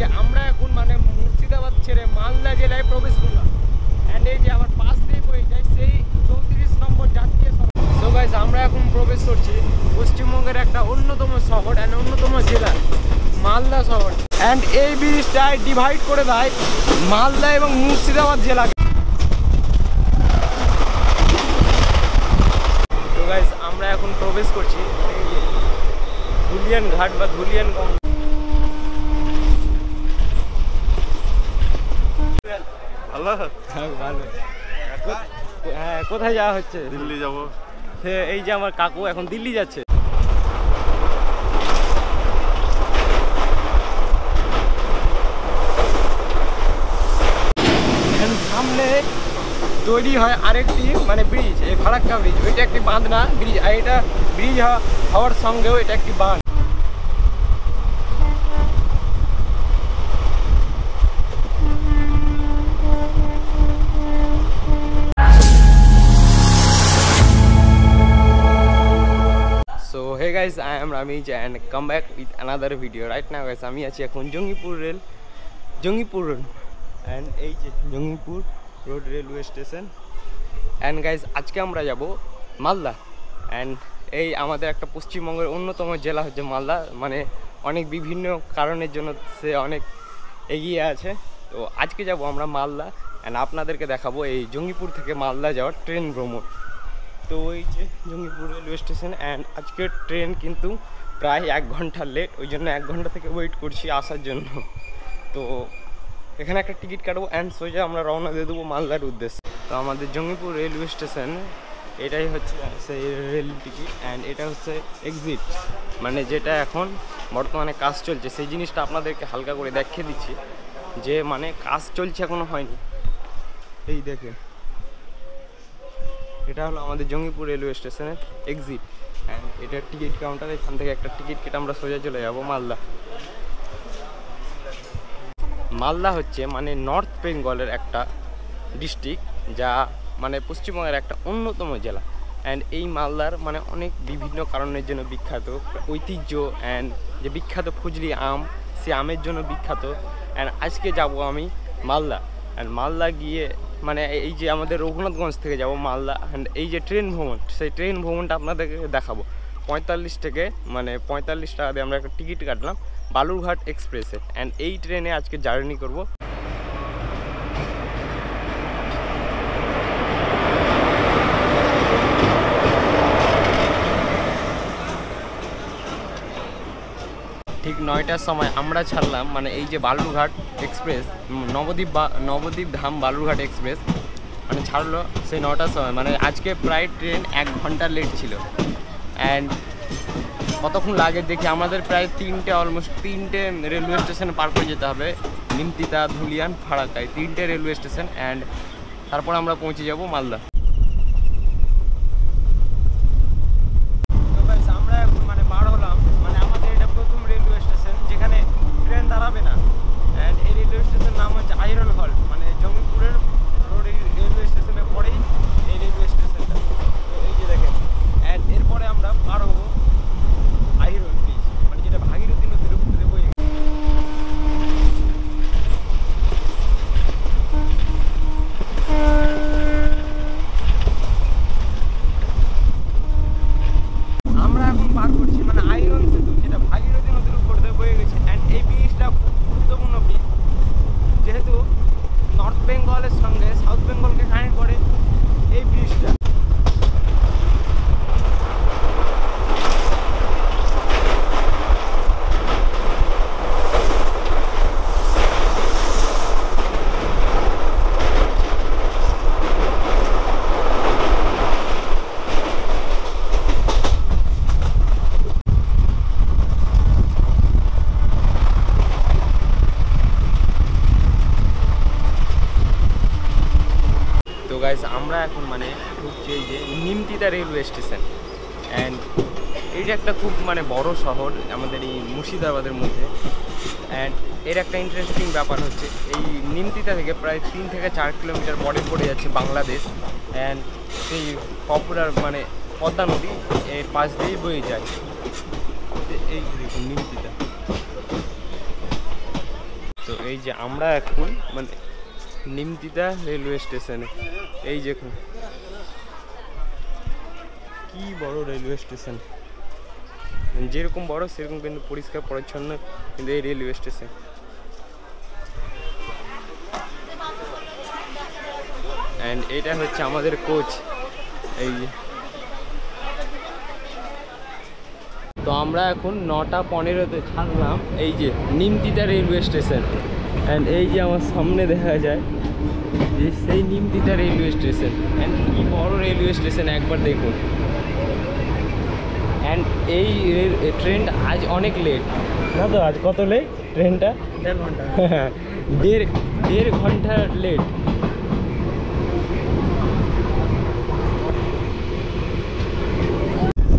যে আমরা এখন মানে মুর্শিদাবাদ ছেড়ে মালদা জেলায় প্রবেশ করলাম। অ্যান্ড এই যে আমার পাশ দিয়ে বয়ে যায় সেই 34 নম্বর জাতীয় শহর। সো গাইস আমরা এখন প্রবেশ করছি পশ্চিমবঙ্গের একটা অন্যতম শহর অ্যান্ড অন্যতম জেলা মালদা শহর। অ্যান্ড এই ব্রিজটায় ডিভাইড করে দেয় মালদা এবং মুর্শিদাবাদ জেলাকে। তো গাইস আমরা এখন প্রবেশ করছি ধুলিয়ান ঘাট বা ধুলিয়ান গঙ্গা। ভালো ভালো। হ্যাঁ, কোথায় যাওয়া হচ্ছে? দিল্লি যাব। এই যে আমার কাকু এখন দিল্লি যাচ্ছে। সামনে তৈরি হয় আরেকটি মানে ব্রিজ, এই ফারাক্কা ব্রিজ। ওইটা একটি বাঁধ না, ব্রিজ। আর এটা ব্রিজ হওয়ার সঙ্গেও এটা একটি বাঁধ। So hey guys, I am Ramesh and come back with another video. Right now guys, আমি আছি এখন জঙ্গিপুর রোড and এই যে Jangipur road railway station. and guys আজকে আমরা যাব মালদা। and এই আমাদের একটা পশ্চিমবঙ্গের অন্যতম জেলা হচ্ছে মালদা, মানে অনেক বিভিন্ন কারণের জন্য সে অনেক এগিয়ে আছে। তো আজকে যাব আমরা মালদা and আপনাদেরকে দেখাবো এই জঙ্গিপুর থেকে মালদা যাওয়ার ট্রেন ভ্রমণ। তো এই যে জঙ্গিপুর রেলওয়ে স্টেশন অ্যান্ড আজকের ট্রেন কিন্তু প্রায় 1 ঘন্টা লেট, ওই জন্য 1 ঘন্টা থেকে ওয়েট করছি আসার জন্য। তো এখানে একটা টিকিট কাটবো অ্যান্ড সোজা আমরা রওনা দিয়ে দেবো মালদার উদ্দেশ্যে। তো আমাদের জঙ্গিপুর রেলওয়ে স্টেশন এটাই হচ্ছে সেই রেল টিকিট অ্যান্ড এটা হচ্ছে এক্সিট, মানে যেটা এখন বর্তমানে কাজ চলছে সেই জিনিসটা আপনাদেরকে হালকা করে দেখিয়ে দিচ্ছি যে মানে কাজ চলছে এখনও হয়নি। এই দেখেন, এটা হলো আমাদের জঙ্গিপুর রেলওয়ে স্টেশনের এক্সিট অ্যান্ড এটার টিকিট কাউন্টার। এখান থেকে একটা টিকিট কেটে আমরা সোজা চলে যাব মালদা। মালদা হচ্ছে মানে নর্থ বেঙ্গলের একটা ডিস্ট্রিক্ট, যা মানে পশ্চিমবঙ্গের একটা অন্যতম জেলা। অ্যান্ড এই মালদার মানে অনেক বিভিন্ন কারণের জন্য বিখ্যাত, ঐতিহ্য অ্যান্ড যে বিখ্যাত ফজলি আম, সে আমের জন্য বিখ্যাত। অ্যান্ড আজকে যাব আমি মালদা। অ্যান্ড মালদা গিয়ে মানে এই যে আমাদের রঘুনাথগঞ্জ থেকে যাব মালদা অ্যান্ড এই যে ট্রেন ভ্রমণ, সেই ট্রেন ভ্রমণটা আপনাদেরকে দেখাবো। 45 টাকা দিয়ে আমরা একটা টিকিট কাটলাম বালুরঘাট এক্সপ্রেসে অ্যান্ড এই ট্রেনে আজকে জার্নি করব। ঠিক 9টার সময় আমরা ছাড়লাম, মানে এই যে বালুরঘাট এক্সপ্রেস, নবদ্বীপ ধাম বালুরঘাট এক্সপ্রেস মানে ছাড়লো সেই 9টার সময়। মানে আজকে প্রায় ট্রেন 1 ঘন্টা লেট ছিল। অ্যান্ড কতক্ষণ লাগে দেখি, আমাদের প্রায় অলমোস্ট তিনটে রেলওয়ে স্টেশনে পার করে যেতে হবে, নিমতিতা, ধুলিয়ান, ফারাক্কায় 3টে রেলওয়ে স্টেশন। অ্যান্ড তারপর আমরা পৌঁছে যাব মালদা। আমরা এখন মানে বার হলাম, মানে আমাদের এটা প্রথম রেলওয়ে স্টেশন যেখানে ট্রেন দাঁড়াবে না। অ্যান্ড এই রেলওয়ে স্টেশনের নাম হচ্ছে আইরন হল, মানে জঙ্গিপুরের রোড রেলওয়ে স্টেশনের পরেই এই রেলওয়ে স্টেশনটা। তো এই যে দেখেন, অ্যান্ড এরপরে আমরা পার হবো আইরন ব্রিজ, মানে যেটা ভাগীরথী নদীর উপর দিয়ে বয়ে। আমরা এখন পার করছি মানে আইরন সেতু, যেটা ভাগীরথী নদীর উপর দিয়ে বয়ে গেছে। অ্যান্ড এই ব্রিজটা খুব গুরুত্বপূর্ণ ব্রিজ, যেহেতু নর্থ বেঙ্গলের সঙ্গে সাউথ বেঙ্গলকে কানেক্ট করে এই ব্রিজটা। তো গাইস আমরা এখন মানে ঢুকছি এই যে নিমতিতা রেলওয়ে স্টেশন। অ্যান্ড এইটা একটা খুব মানে বড় শহর আমাদের এই মুর্শিদাবাদের মধ্যে। অ্যান্ড এর একটা ইন্টারেস্টিং ব্যাপার হচ্ছে এই নিমতিতা থেকে প্রায় 3 থেকে 4 কিলোমিটার পরে পড়ে যাচ্ছে বাংলাদেশ। অ্যান্ড সেই পপুলার মানে পদ্মা নদী এর পাশ দিয়েই বয়ে যায়। এই দেখুন নিমতিতা। তো এই যে আমরা এখন মানে নিমতিতা রেলওয়ে স্টেশনে, এই যে কি বড় রেলওয়ে স্টেশন, যেরকম বড় সেরকম কিন্তু পরিষ্কার পরিচ্ছন্ন কিন্তু এই রেলওয়ে স্টেশন। অ্যান্ড এটা হচ্ছে আমাদের কোচ। এই যে তো আমরা এখন 9:15-তে ছাড়লাম এই যে নিমতিতা রেলওয়ে স্টেশন। অ্যান্ড এই যে আমার সামনে দেখা যায় যে সেই নিমতিতা রেলওয়ে স্টেশন। অ্যান্ড কি বড় রেলওয়ে স্টেশন একবার দেখুন। অ্যান্ড এই ট্রেনটা আজ অনেক লেট না তো? আজ কত লেট ট্রেনটা? 1.5 ঘন্টা। দেড় ঘন্টা লেট।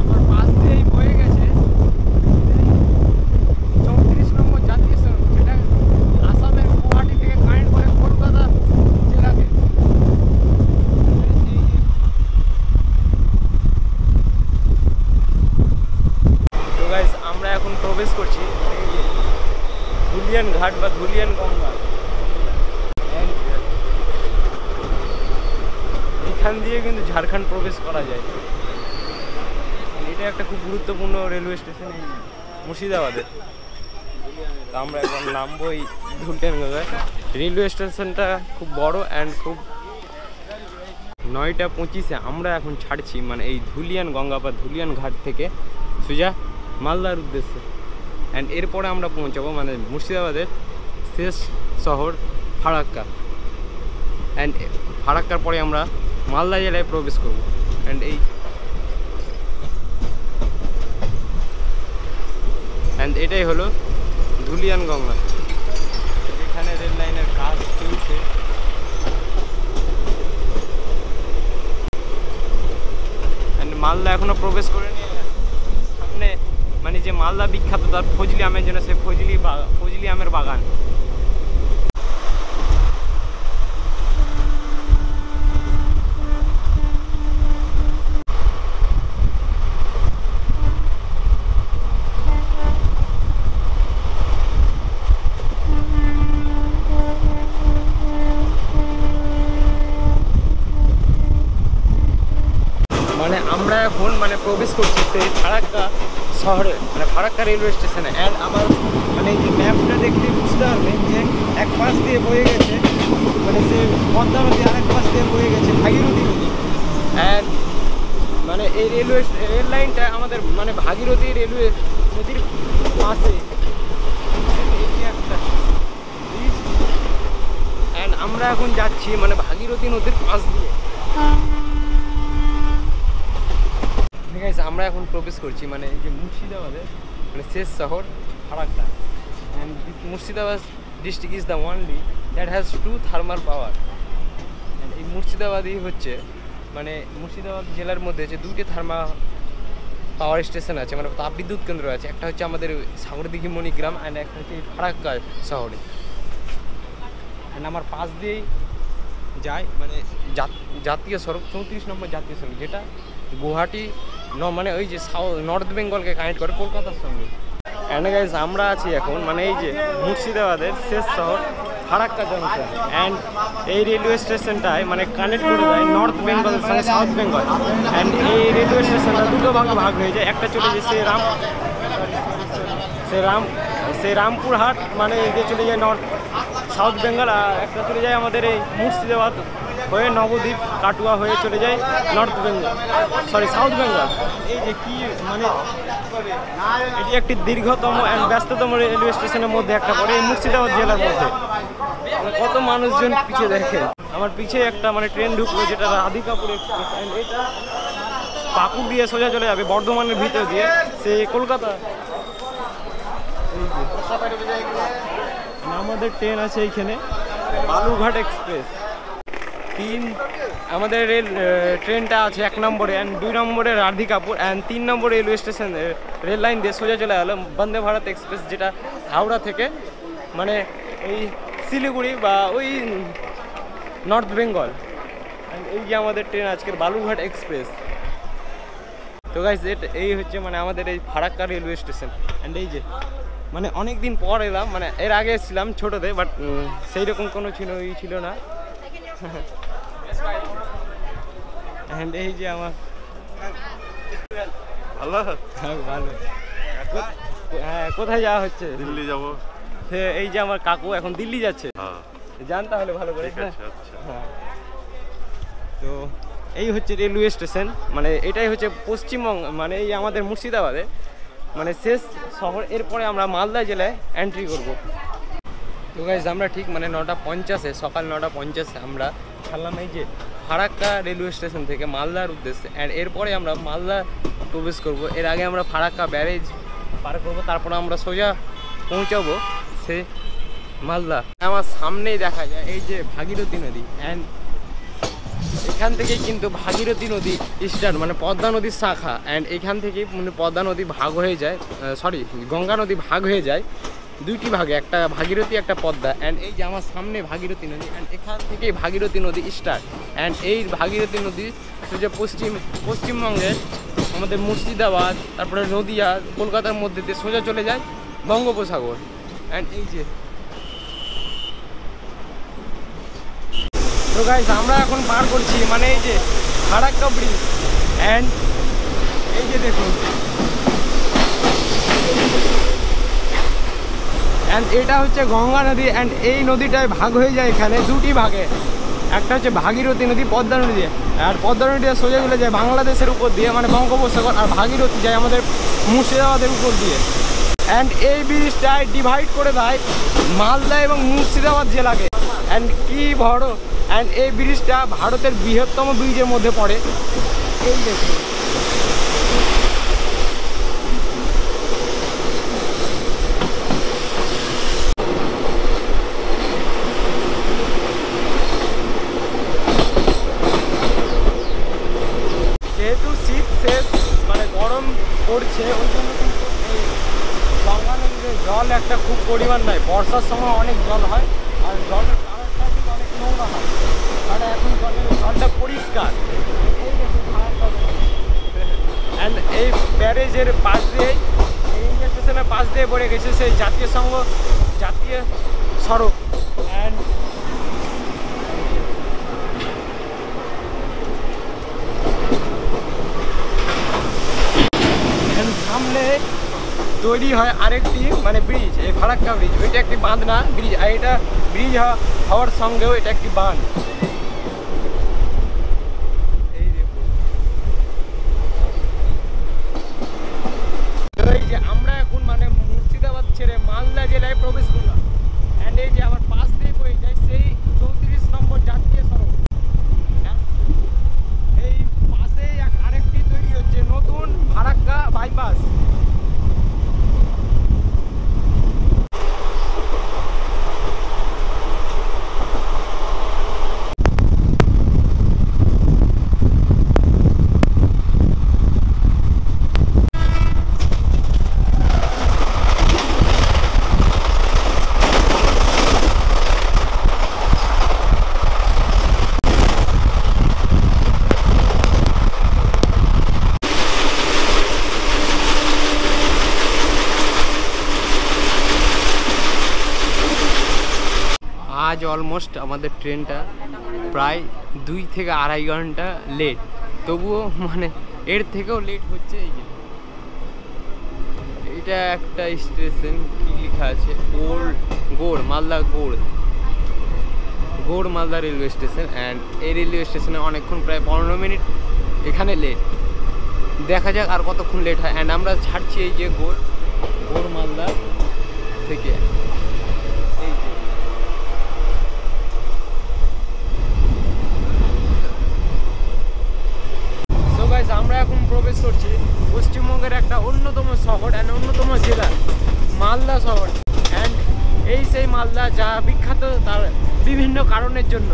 আমার পাশ দিয়েই বয়ে গেছে 34 নম্বর জাতীয় সড়ক, যেটা আসামের গুয়াহাটি থেকে কানেক্ট করে কলকাতা জেলাকে। তো গাইস আমরা এখন প্রবেশ করছি ধুলিয়ান ঘাট বা ধুলিয়ান গঙ্গা। এখান দিয়ে কিন্তু ঝাড়খণ্ড প্রবেশ করা যায়। এটা একটা খুব গুরুত্বপূর্ণ রেলওয়ে স্টেশন এই মুর্শিদাবাদে। তো আমরা এখন নামবো এই ধুলিয়ান গঙ্গায়। রেলওয়ে স্টেশনটা খুব বড় অ্যান্ড খুব 9:25-এ আমরা এখন ছাড়ছি মানে এই ধুলিয়ান গঙ্গা বা ধুলিয়ান ঘাট থেকে সোজা মালদার উদ্দেশ্যে। অ্যান্ড এরপরে আমরা পৌঁছাবো মানে মুর্শিদাবাদের শেষ শহর ফারাক্কা। অ্যান্ড ফারাক্কার পরে আমরা মালদা জেলায় প্রবেশ করব। অ্যান্ড এটাই হলো ধুলিয়ান গঙ্গা, এখানে রেল লাইনের কাজ চলছে। অ্যান্ড মালদা এখনো প্রবেশ করেনি। সামনে মানে যে মালদা বিখ্যাত তার ফজলি আমের জন্য, সেই ফজলি আমের বাগান। মানে আমরা এখন মানে প্রবেশ করছি সেই ফারাক্কা শহরে, মানে ফারাক্কা রেলওয়ে স্টেশনে। অ্যান্ড আমার মানে এই যে ম্যাপটা দেখলে বুঝতে পারবেন যে এক পাশ দিয়ে বয়ে গেছে মানে সে পদ্মা নদী, আরেক পাশ দিয়ে বয়ে গেছে ভাগীরথী নদী। অ্যান্ড মানে এই রেল লাইনটা আমাদের মানে ভাগীরথী রেলওয়ে নদীর পাশে একটা। অ্যান্ড আমরা এখন যাচ্ছি মানে ভাগীরথী নদীর পাশ দিয়ে। আমরা এখন প্রবেশ করছি মানে এই যে মুর্শিদাবাদের মানে শেষ শহর Farakka. And Murshidabad district is the only that has 2 thermal power. এই মুর্শিদাবাদই হচ্ছে মানে মুর্শিদাবাদ জেলার মধ্যে যে 2টি থার্মাল পাওয়ার স্টেশন আছে, মানে তাপবিদ্যুৎ কেন্দ্র আছে। একটা হচ্ছে আমাদের সাগরদিঘি মণিগ্রাম অ্যান্ড একটা হচ্ছে ফারাক্কা শহরে। অ্যান্ড আমার পাশ দিয়েই যায় মানে জাতীয় সড়ক 34 নম্বর জাতীয় সড়ক, যেটা গুয়াহাটি মানে ওই যে নর্থ বেঙ্গলকে কানেক্ট করে কলকাতার সঙ্গে। অ্যান্ড গাইজ আমরা আছি এখন মানে এই যে মুর্শিদাবাদের শেষ শহর ফারাক্কা জংশন। অ্যান্ড এই রেলওয়ে স্টেশনটায় মানে কানেক্ট করে দেয় নর্থ বেঙ্গলের সঙ্গে সাউথ বেঙ্গল। অ্যান্ড এই রেলওয়ে স্টেশনটা দুটো ভাগে ভাগ হয়ে যায়। একটা চলে যায় সে রামপুরহাট মানে যে চলে যায় নর্থ সাউথ বেঙ্গল, আর একটা চলে যায় আমাদের এই মুর্শিদাবাদ হয়ে নবদ্বীপ কাটুয়া হয়ে চলে যায় নর্থ বেঙ্গল, সাউথ বেঙ্গল। এই যে কি মানে এটি একটি দীর্ঘতম অ্যান্ড ব্যস্ততম রেলওয়ে স্টেশনের মধ্যে একটা পড়ে এই মুর্শিদাবাদ জেলার মধ্যে। কত মানুষজন পিছিয়ে দেখে। আমার পিছিয়ে একটা মানে ট্রেন ঢুকলো যেটা রাধিকাপুর এক্সপ্রেস। অ্যান্ড এটা পাকুড় দিয়ে সোজা চলে যাবে বর্ধমানের ভিতর দিয়ে সে কলকাতা। আমাদের ট্রেন আছে এইখানে বালুরঘাট এক্সপ্রেস। আমাদের ট্রেনটা আছে 1 নম্বরে, অ্যান্ড 2 নম্বরে Radhikapur, and 3 number railway station rail line দিয়ে সোজা চলে গেল বন্দে ভারত এক্সপ্রেস, যেটা হাওড়া থেকে মানে এই শিলিগুড়ি বা ওই নর্থ বেঙ্গল। অ্যান্ড এই যে আমাদের ট্রেন আজকের বালুরঘাট এক্সপ্রেস। তো গাইস এই হচ্ছে মানে আমাদের এই ফারাক্কা রেলওয়ে স্টেশন। অ্যান্ড এই যে মানে অনেক দিন পর এলাম, মানে এর আগে এসেছিলাম ছোটোতে, বাট সেই রকম কোনো ছিল না। অ্যান্ড এই যে আমার ভালো ভালো। হ্যাঁ, কোথায় যাওয়া হচ্ছে? দিল্লি যাব। এই যে আমার কাকু এখন দিল্লি যাচ্ছে। জান তাহলে ভালো করে। হ্যাঁ, তো এই হচ্ছে রেলওয়ে স্টেশন, মানে এটাই হচ্ছে পশ্চিমবঙ্গ, মানে এই আমাদের মুর্শিদাবাদে মানে শেষ শহর। এরপরে আমরা মালদা জেলায় এন্ট্রি করব। তো গাইজ আমরা ঠিক মানে 9:50 সকাল 9:50 আমরা ছাড়লাম এই যে ফারাক্কা রেলওয়ে স্টেশন থেকে মালদার উদ্দেশ্যে। অ্যান্ড এরপরে আমরা মালদা প্রবেশ করব। এর আগে আমরা ফারাক্কা ব্যারেজ পার করবো, তারপরে আমরা সোজা পৌঁছাবো সে মালদা। আমার সামনেই দেখা যায় এই যে ভাগীরথী নদী, অ্যান্ড এখান থেকে কিন্তু ভাগীরথী নদী স্টার্ট, মানে পদ্মা নদীর শাখা। অ্যান্ড এখান থেকে মানে পদ্মা নদী ভাগ হয়ে যায়, গঙ্গা নদী ভাগ হয়ে যায় দুইটি ভাগে, একটা ভাগীরথী একটা পদ্মা। অ্যান্ড এই যে আমার সামনে ভাগীরথী নদী, অ্যান্ড এখান থেকেই ভাগীরথী নদী স্টার্ট। অ্যান্ড এই ভাগীরথী নদী যে পশ্চিমবঙ্গের আমাদের মুর্শিদাবাদ, তারপরে নদিয়া, কলকাতার মধ্যে দিয়ে সোজা চলে যায় বঙ্গোপসাগর। অ্যান্ড এই যে তো গাইস আমরা এখন পার করছি মানে এই যে ফারাক্কা ব্রিজ। অ্যান্ড এই যে দেখুন, অ্যান্ড এটা হচ্ছে গঙ্গা নদী। অ্যান্ড এই নদীটায় ভাগ হয়ে যায় এখানে দুটি ভাগে, একটা হচ্ছে ভাগীরথী নদী, পদ্মা নদী। আর পদ্মা নদীটা সোজা চলে যায় বাংলাদেশের উপর দিয়ে, মানে বঙ্গোপসাগর, আর ভাগীরথী যায় আমাদের মুর্শিদাবাদের উপর দিয়ে। অ্যান্ড এই ব্রিজটায় ডিভাইড করে দেয় মালদা এবং মুর্শিদাবাদ জেলাকে। অ্যান্ড কি বড়! অ্যান্ড এই ব্রিজটা ভারতের বৃহত্তম ব্রিজের মধ্যে পড়ে। এই দেখুন, যেহেতু শীত শেষ, মানে গরম পড়ছে, ওই জন্য কিন্তু এই গঙ্গা নদীতে জল একটা খুব পরিমাণ নয়। বর্ষার সময় অনেক জল হয়, আর জলের কালারটা কিন্তু অনেক নোংরা হয়, মানে এখন জলটা পরিষ্কার। এই দেখুন অ্যান্ড এই ব্যারেজের পাশ দিয়েই, এই স্টেশনের পাশ দিয়ে পড়ে গেছে সেই জাতীয় সড়ক। অ্যান্ড সামনে তৈরি হয় আরেকটি মানে ব্রিজ, এই ফারাক্কা ব্রিজ। ওইটা একটি বাঁধ না, ব্রিজ। আর এটা ব্রিজ হওয়ার সঙ্গেও এটা একটি বাঁধ। এই দেখুন, এই যে আমরা এখন মানে মুর্শিদাবাদ ছেড়ে মালদা জেলায় প্রবেশ করলাম। অ্যান্ড এই যে আমার পাশ দিয়ে বয়ে যায় সেই 34 নম্বর জাতীয় সড়ক। এই পাশেই আরেকটি তৈরি হচ্ছে নতুন ফারাক্কা বাইপাস। আজ অলমোস্ট আমাদের ট্রেনটা প্রায় 2 থেকে আড়াই ঘন্টা লেট, তবুও মানে এর থেকেও লেট হচ্ছে। এই যে এটা একটা স্টেশন, কি লেখা আছে, Gour Malda railway station. And এই রেলওয়ে স্টেশনে অনেকক্ষণ, প্রায় 15 মিনিট এখানে লেট। দেখা যাক আর কতক্ষণ লেট হয়। অ্যান্ড আমরা ছাড়ছি এই যে গৌড় মালদা থেকে। আমরা এখন প্রবেশ করছি পশ্চিমবঙ্গের একটা অন্যতম শহর অ্যান্ড অন্যতম জেলা, মালদা শহর। অ্যান্ড এই সেই মালদা যা বিখ্যাত তার বিভিন্ন কারণের জন্য।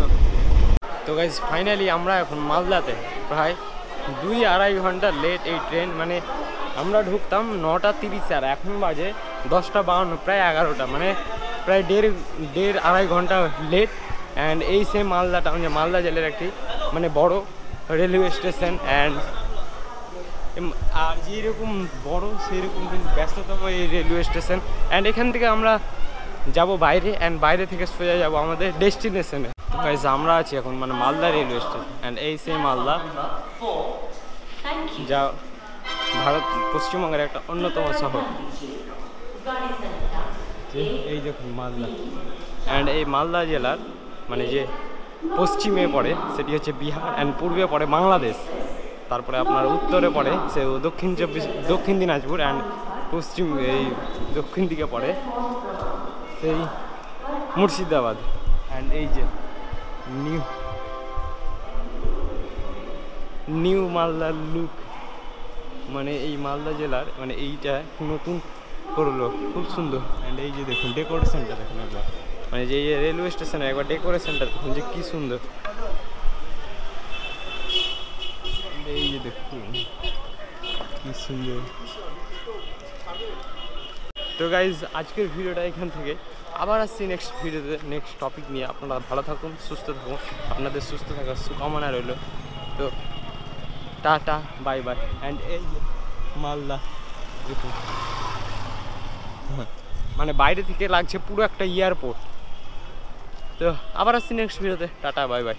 তো গাইজ ফাইনালি আমরা এখন মালদাতে, প্রায় 2-2.5 ঘন্টা লেট এই ট্রেন। মানে আমরা ঢুকতাম 9:30 আর এখন বাজে 10:52, প্রায় 11টা, মানে প্রায় 1.5-1.5 ঘন্টা লেট। অ্যান্ড এই সেই মালদা টাউন, যে মালদা জেলার একটি মানে বড় রেলওয়ে স্টেশন। অ্যান্ড আর যেরকম বড় সেরকম কিন্তু ব্যস্ততম এই রেলওয়ে স্টেশন। অ্যান্ড এখান থেকে আমরা যাব বাইরে, অ্যান্ড বাইরে থেকে সোজা যাব আমাদের ডেস্টিনেশনে। তো গাইস আমরা আছি এখন মানে মালদা রেলওয়ে স্টেশন, অ্যান্ড এই সেই মালদা, যা ভারত পশ্চিমবঙ্গের একটা অন্যতম শহর। এই দেখুন মালদা, অ্যান্ড এই মালদা জেলার মানে যে পশ্চিমে পড়ে সেটি হচ্ছে বিহার, অ্যান্ড পূর্বে পড়ে বাংলাদেশ, তারপরে আপনার উত্তরে পড়ে সে দক্ষিণ দিনাজপুর, অ্যান্ড পশ্চিম এই দক্ষিণ দিকে পড়ে সেই মুর্শিদাবাদ। অ্যান্ড এই যে নিউ মালদা লুক, মানে এই মালদা জেলার মানে এইটা নতুন করলো, খুব সুন্দর। অ্যান্ড এই যে দেখুন ডেকোরেশনটা দেখুন একবার, মানে যে রেলওয়ে স্টেশনে একবার ডেকোরেশনটা দেখুন যে কী সুন্দর। এই যে দেখুন কী সুন্দর। তো গাইজ আজকের ভিডিওটা এখান থেকে, আবার আসছি নেক্সট ভিডিওতে নেক্সট টপিক নিয়ে। আপনারা ভালো থাকুন, সুস্থ থাকুন, আপনাদের সুস্থ থাকার শুভকামনা রইল। তো টাটা বাই বাই। অ্যান্ড এই যে মালদা দেখুন, মানে বাইরে থেকে লাগছে পুরো একটা এয়ারপোর্ট। তো আবার আসছি নেক্সট ভিডিওতে, টাটা বাই বাই।